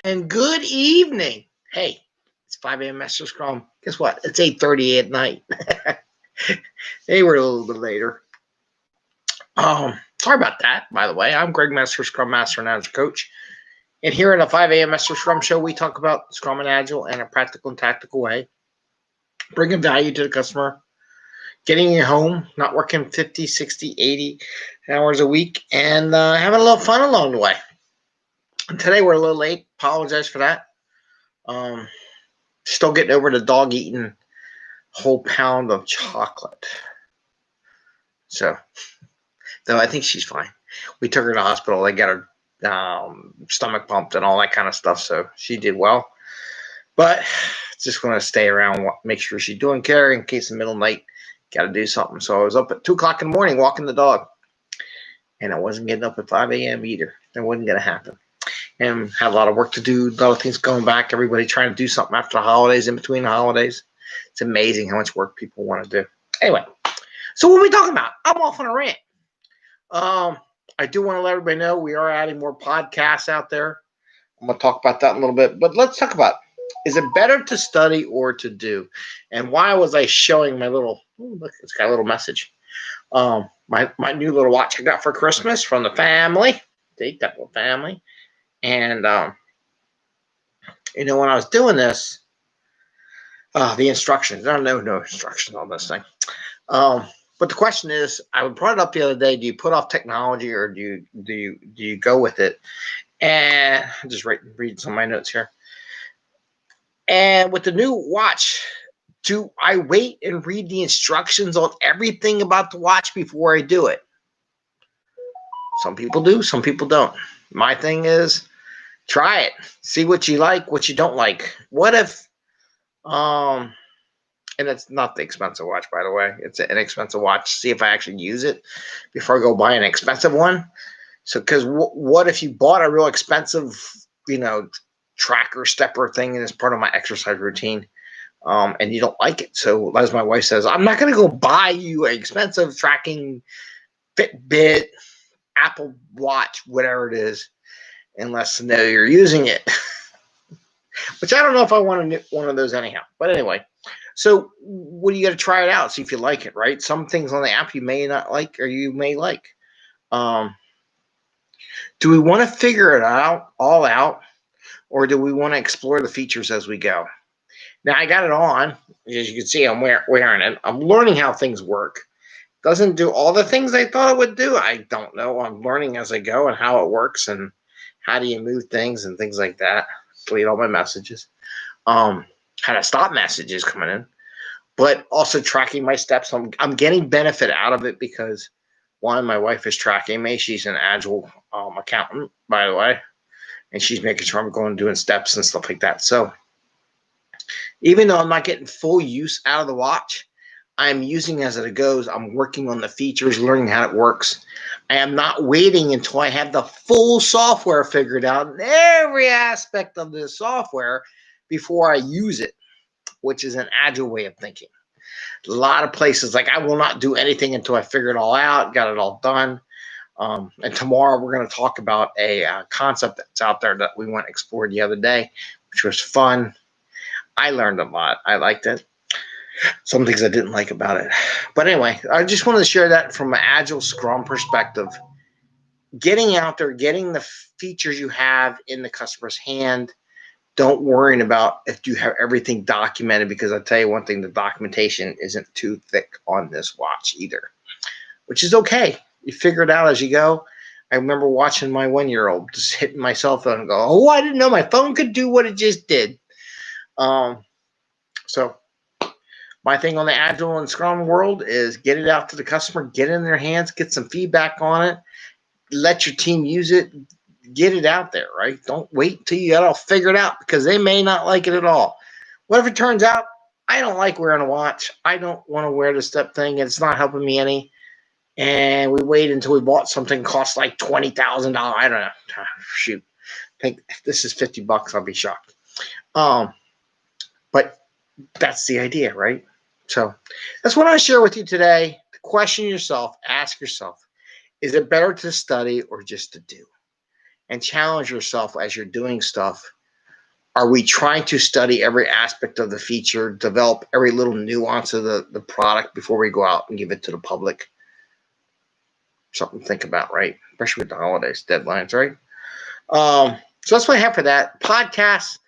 And good evening. Hey, it's 5 a.m. Mester Scrum. Guess what? It's 8:30 at night. They were a little bit later. Sorry about that, by the way. I'm Greg Mester, Scrum Master and Agile Coach. And here at the 5 a.m. Mester Scrum Show, we talk about Scrum and Agile in a practical and tactical way, bringing value to the customer, getting you home, not working 50, 60, 80 hours a week, and having a little fun along the way. And today we're a little late. Apologize for that. Still getting over the dog eating a whole pound of chocolate. So, though I think she's fine. We took her to the hospital. They got her stomach pumped and all that kind of stuff. So she did well. But just want to stay around, make sure she's doing care in case in the middle of the night, got to do something. So I was up at 2 o'clock in the morning walking the dog. And I wasn't getting up at 5 a.m. either. That wasn't going to happen. And had a lot of work to do, a lot of things going back. Everybody trying to do something after the holidays, in between the holidays. It's amazing how much work people want to do. Anyway, so what are we talking about? I'm off on a rant. I do want to let everybody know we are adding more podcasts out there. I'm going to talk about that in a little bit. But let's talk about, is it better to study or to do? And why was I showing my little, look, it's got a little message. My new little watch I got for Christmas from the family. Take that little family. And, when I was doing this, the instructions, I don't know no instructions on this thing. But the question is, I brought it up the other day, do you put off technology or do you go with it? And I'm just reading some of my notes here. And with the new watch, do I wait and read the instructions on everything about the watch before I do it? Some people do, some people don't. My thing is, try it. See what you like, what you don't like. What if, and it's not the expensive watch, by the way. It's an inexpensive watch. See if I actually use it before I go buy an expensive one. So, because what if you bought a real expensive, tracker stepper thing and it's part of my exercise routine, and you don't like it? So, as my wife says, I'm not going to go buy you an expensive tracking Fitbit, Apple Watch, whatever it is, unless you're using it. Which I don't know if I want one of those anyhow. But anyway, so what do you got to try it out, see if you like it, right? Some things on the app you may not like or you may like. Do we want to figure it all out, or do we want to explore the features as we go? Now, I got it on. As you can see, I'm wearing it. I'm learning how things work. Doesn't do all the things I thought it would do. I don't know. I'm learning as I go and how it works and how do you move things and things like that. Delete all my messages. How to stop messages coming in. But also tracking my steps. I'm getting benefit out of it because, one, my wife is tracking me. She's an Agile accountant, by the way. And she's making sure I'm going and doing steps and stuff like that. So even though I'm not getting full use out of the watch, I'm using as it goes. I'm working on the features, learning how it works. I am not waiting until I have the full software figured out in every aspect of the software before I use it, which is an Agile way of thinking. A lot of places, like, I will not do anything until I figure it all out, got it all done. And tomorrow we're going to talk about a concept that's out there that we went and explored the other day, which was fun. I learned a lot. I liked it. Some things I didn't like about it. But anyway, I just wanted to share that from an Agile Scrum perspective. Getting out there, getting the features you have in the customer's hand. Don't worry about if you have everything documented, because I'll tell you one thing, the documentation isn't too thick on this watch either, which is okay. You figure it out as you go. I remember watching my 1-year-old just hitting my cell phone and go, oh, I didn't know my phone could do what it just did. So my thing on the Agile and Scrum world is get it out to the customer, get it in their hands, get some feedback on it, let your team use it, get it out there, right? Don't wait until you got it all figured out, because they may not like it at all. What if it turns out I don't like wearing a watch? I don't want to wear the step thing, and it's not helping me any. And we wait until we bought something cost like $20,000. I don't know. Shoot. I think if this is $50, I'll be shocked. But that's the idea, right? So that's what I share with you today. Question yourself, ask yourself, is it better to study or just to do? And challenge yourself as you're doing stuff Are we trying to study every aspect of the feature, develop every little nuance of the product before we go out and give it to the public? Something to think about, right? Especially with the holidays, deadlines, right? So that's what I have for that. Podcasts.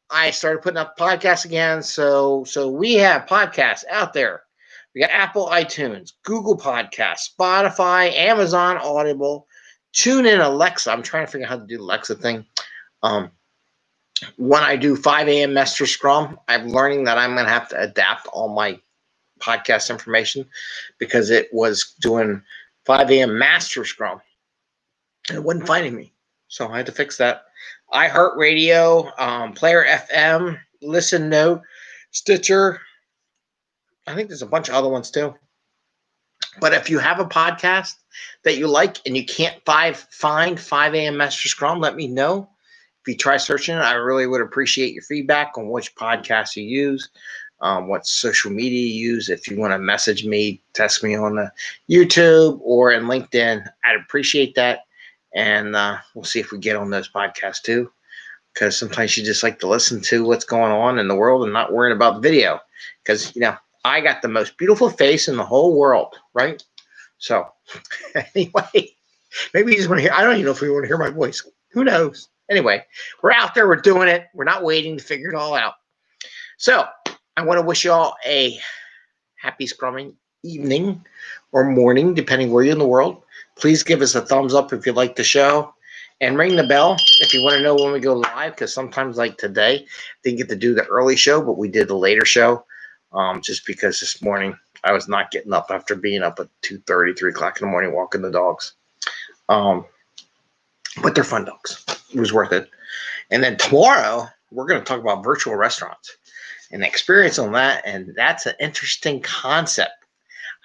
I started putting up podcasts again. So we have podcasts out there. We got Apple iTunes, Google Podcasts, Spotify, Amazon Audible, TuneIn, Alexa. I'm trying to figure out how to do the Alexa thing. When I do 5am Mester Scrum, I'm learning that I'm going to have to adapt all my podcast information because it was doing 5am Master Scrum and it wasn't finding me. So I had to fix that. iHeartRadio, PlayerFM, Listen Note, Stitcher. I think there's a bunch of other ones too. But if you have a podcast that you like and you can't find 5am Mester Scrum, let me know. If you try searching it, I really would appreciate your feedback on which podcast you use, what social media you use. If you want to message me, text me on the YouTube or in LinkedIn, I'd appreciate that. And we'll see if we get on those podcasts too, because sometimes you just like to listen to what's going on in the world and not worrying about the video. Because, I got the most beautiful face in the whole world, right? So anyway, maybe you just want to hear, I don't even know if we want to hear my voice. Who knows? Anyway, we're out there. We're doing it. We're not waiting to figure it all out. So I want to wish you all a happy Scrumming evening or morning, depending where you're in the world. Please give us a thumbs up if you like the show. And ring the bell if you want to know when we go live, because sometimes, like today, didn't get to do the early show, but we did the later show just because this morning I was not getting up after being up at 2:30, 3 o'clock in the morning walking the dogs. But they're fun dogs. It was worth it. And then tomorrow, we're going to talk about virtual restaurants and the experience on that. And that's an interesting concept.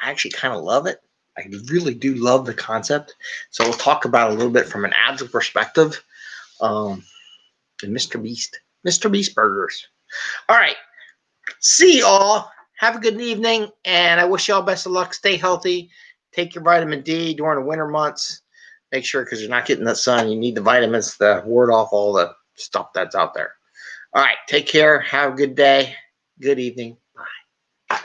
I actually kind of love it. I really do love the concept. So we'll talk about it a little bit from an Agile perspective. And Mr. Beast Burgers. All right. See y'all. Have a good evening. And I wish y'all best of luck. Stay healthy. Take your vitamin D during the winter months. Make sure, because you're not getting the sun, you need the vitamins to ward off all the stuff that's out there. All right. Take care. Have a good day. Good evening.